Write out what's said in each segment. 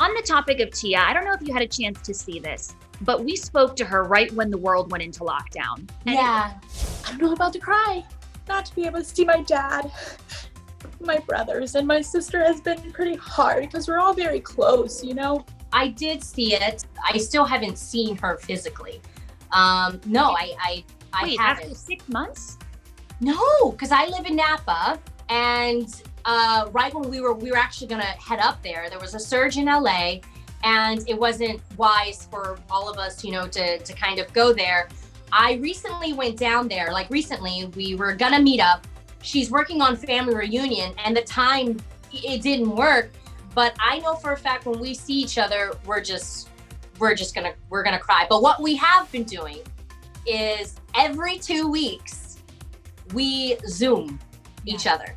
On the topic of Tia, I don't know if you had a chance to see this, but we spoke to her right when the world went into lockdown. Yeah. I'm not about to cry. Not to be able to see my dad, my brothers, and my sister has been pretty hard because we're all very close, you know? I did see it. I still haven't seen her physically. No, I Wait, haven't. after 6 months? No, because I live in Napa, and right when we were actually gonna head up there was a surge in LA, and it wasn't wise for all of us, you know, to kind of go there. I recently went down there, like recently, we were gonna meet up. She's working on family reunion, and the time it didn't work. But I know for a fact when we see each other, we're gonna cry. But what we have been doing is every 2 weeks, we Zoom each other,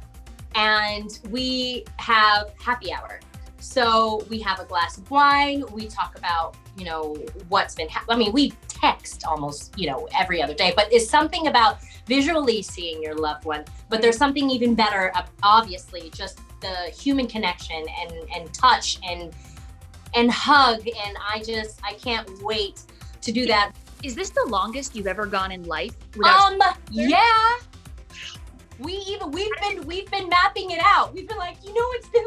and we have happy hour. So we have a glass of wine. We talk about, you know, what's been I mean, we text almost, you know, every other day, but it's something about visually seeing your loved one. But there's something even better, obviously, just the human connection and touch and hug. And I can't wait to do that. Is this the longest you've ever gone in life? Yeah. We've been mapping it out. We've been like, you know, it's been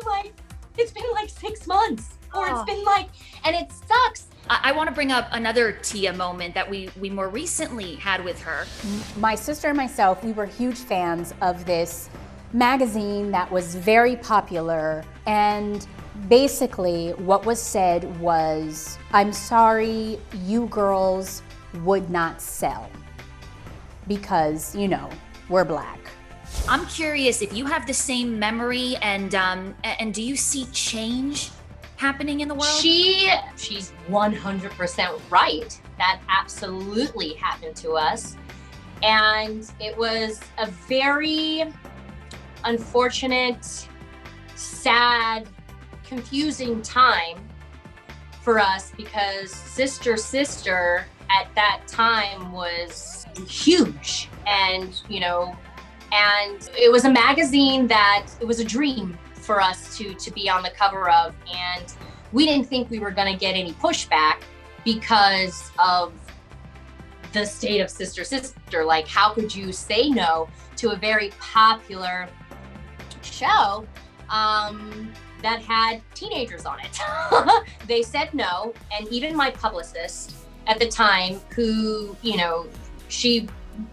like 6 months, or it's been like, and it sucks. I want to bring up another Tia moment that we more recently had with her. My sister and myself, we were huge fans of this magazine that was very popular, and basically what was said was, I'm sorry, you girls would not sell because, you know, we're Black. I'm curious if you have the same memory, and do you see change happening in the world? She's 100% right. That absolutely happened to us. And it was a very unfortunate, sad, confusing time for us, because sister at that time was huge. And, you know, and it was a magazine that it was a dream for us to be on the cover of, and we didn't think we were going to get any pushback because of the state of sister. Like, how could you say no to a very popular show that had teenagers on it? They said no. And even my publicist at the time, who, you know, she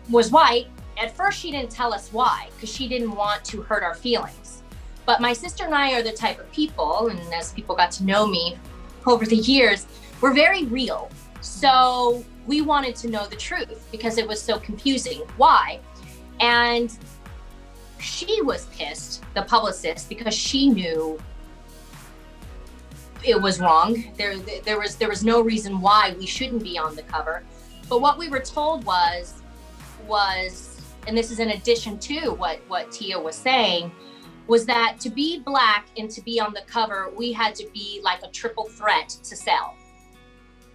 was white, at first she didn't tell us why, because she didn't want to hurt our feelings. But my sister and I are the type of people, and as people got to know me over the years, we're very real. So we wanted to know the truth because it was so confusing. Why? And she was pissed, the publicist, because she knew it was wrong. There was no reason why we shouldn't be on the cover. But what we were told was, and this is in addition to what Tia was saying, was that to be Black and to be on the cover, we had to be like a triple threat to sell.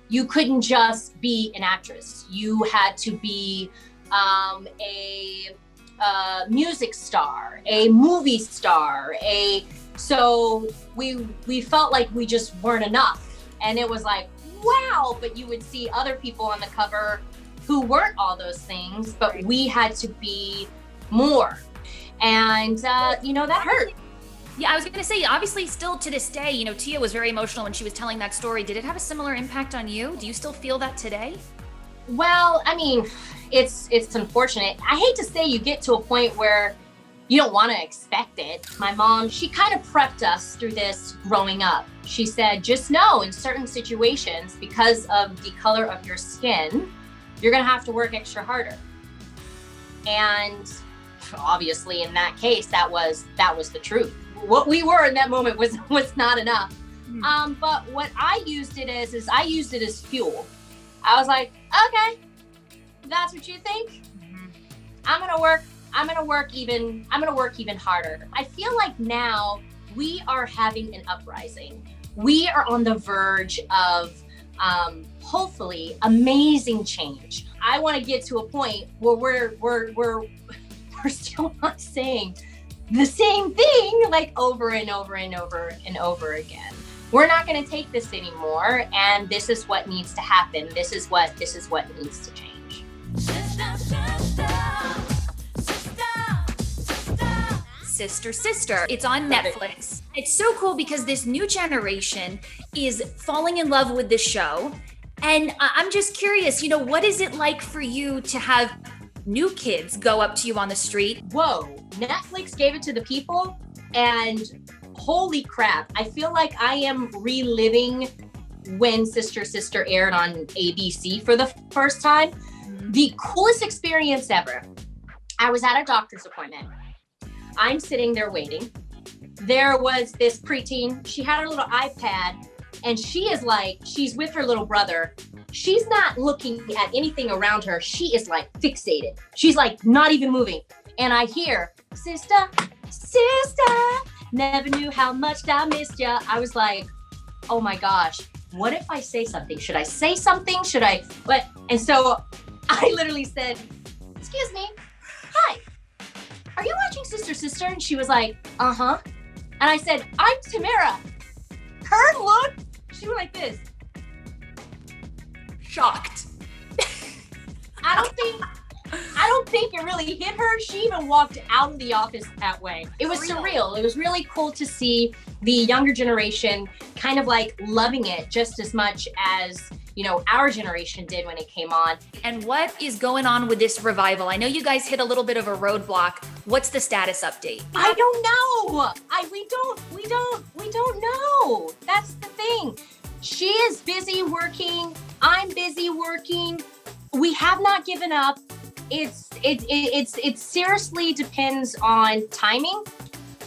You couldn't just be an actress. You had to be a music star, a movie star, so we felt like we just weren't enough. And it was like, wow, but you would see other people on the cover who weren't all those things, but we had to be more. And, you know, that hurt. Yeah, I was gonna say, obviously still to this day, you know, Tia was very emotional when she was telling that story. Did it have a similar impact on you? Do you still feel that today? Well, I mean, it's unfortunate. I hate to say you get to a point where you don't want to expect it. My mom, she kind of prepped us through this growing up. She said, just know in certain situations, because of the color of your skin, you're gonna have to work extra harder. And obviously in that case, that was the truth. What we were in that moment was not enough. But what I used it as is I used it as fuel. I was like, okay, that's what you think? I'm gonna work even harder. I feel like now we are having an uprising. We are on the verge of hopefully amazing change. I want to get to a point where we're still not saying the same thing like over and over and over and over again. we're not going to take this anymore, and this is what needs to happen. This is what needs to change. Sister. It's on Netflix. It's so cool because this new generation is falling in love with this show. And I'm just curious, what is it like for you to have new kids go up to you on the street? Whoa, Netflix gave it to the people, and holy crap, I feel like I am reliving when Sister aired on ABC for the first time. The coolest experience ever. I was at a doctor's appointment. I'm sitting there waiting. There was this preteen. She had her little iPad, and she's with her little brother. She's not looking at anything around her. She is like fixated. She's like not even moving. And I hear, sister, never knew how much I missed ya. I was like, oh my gosh, what if I say something? Should I say something? Should I, what? And so I literally said, excuse me, hi, are you watching Sister? And she was like, uh-huh. And I said, I'm Tamera. Her look, she went like this. Shocked. I don't think it really hit her. She even walked out of the office that way. It was surreal. It was really cool to see the younger generation kind of like loving it just as much as, our generation did when it came on. And what is going on with this revival? I know you guys hit a little bit of a roadblock. What's the status update? I don't know. We don't know. That's the thing. She is busy working. I'm busy working. We have not given up. It seriously depends on timing,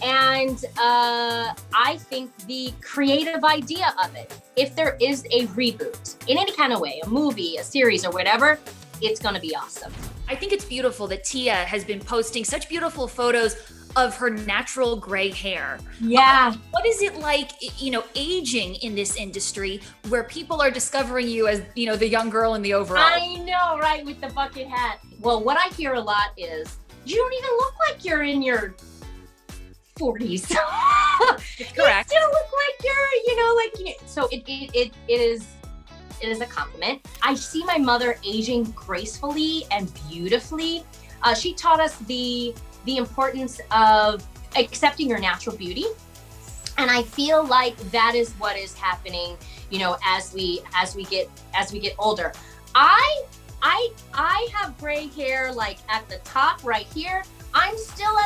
and I think the creative idea of it. If there is a reboot in any kind of way, a movie, a series, or whatever, it's going to be awesome. I think it's beautiful that Tia has been posting such beautiful photos of her natural gray hair. Yeah. What is it like, aging in this industry where people are discovering you as, the young girl in the overall? I know, right? With the bucket hat. Well, what I hear a lot is, you don't even look like you're in your 40s. Correct. You still look like you're, so it is a compliment. I see my mother aging gracefully and beautifully. She taught us the importance of accepting your natural beauty. And I feel like that is what is happening, as we get older. I have gray hair like at the top right here. I'm still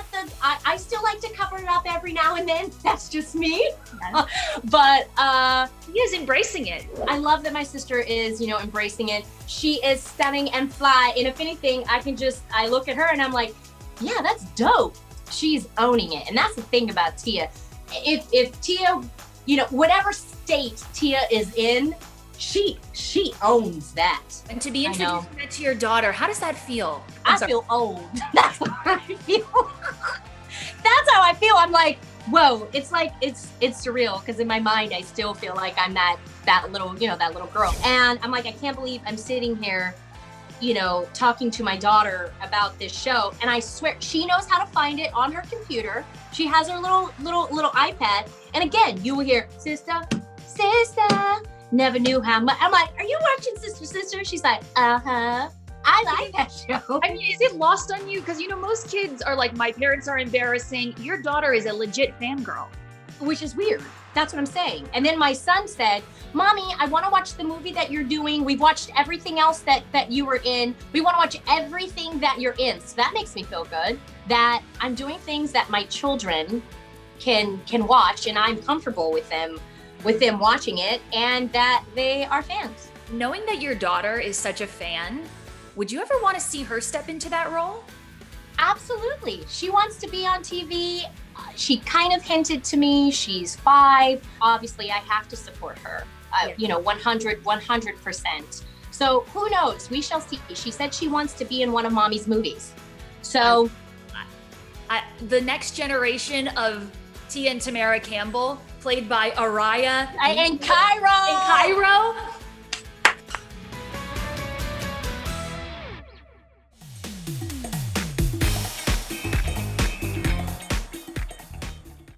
I still like to cover it up every now and then. That's just me. But he is embracing it. I love that my sister is, embracing it. She is stunning and fly. And if anything, I look at her and I'm like, yeah, that's dope. She's owning it. And that's the thing about Tia. If Tia, whatever state Tia is in, she owns that. And to be introduced to your daughter, how does that feel? I feel old. That's how I feel. That's how I feel. I'm like, whoa, it's surreal, because in my mind I still feel like I'm that little, that little girl. And I'm like, I can't believe I'm sitting here, talking to my daughter about this show. And I swear she knows how to find it on her computer. She has her little iPad. And again, you will hear, sister, never knew how much. I'm like, are you watching Sister? She's like, uh-huh. I like that show. I mean, is it lost on you? Because, most kids are like, my parents are embarrassing. Your daughter is a legit fangirl. Which is weird. That's what I'm saying. And then my son said, Mommy, I want to watch the movie that you're doing. We've watched everything else that you were in. We want to watch everything that you're in. So that makes me feel good that I'm doing things that my children can watch, and I'm comfortable with them watching it, and that they are fans. Knowing that your daughter is such a fan, would you ever want to see her step into that role? Absolutely. She wants to be on TV. She kind of hinted to me. She's 5. Obviously, I have to support her, 100%. So who knows? We shall see. She said she wants to be in one of Mommy's movies. So the next generation of Tia and Tamera Campbell, played by Ariah and Cairo.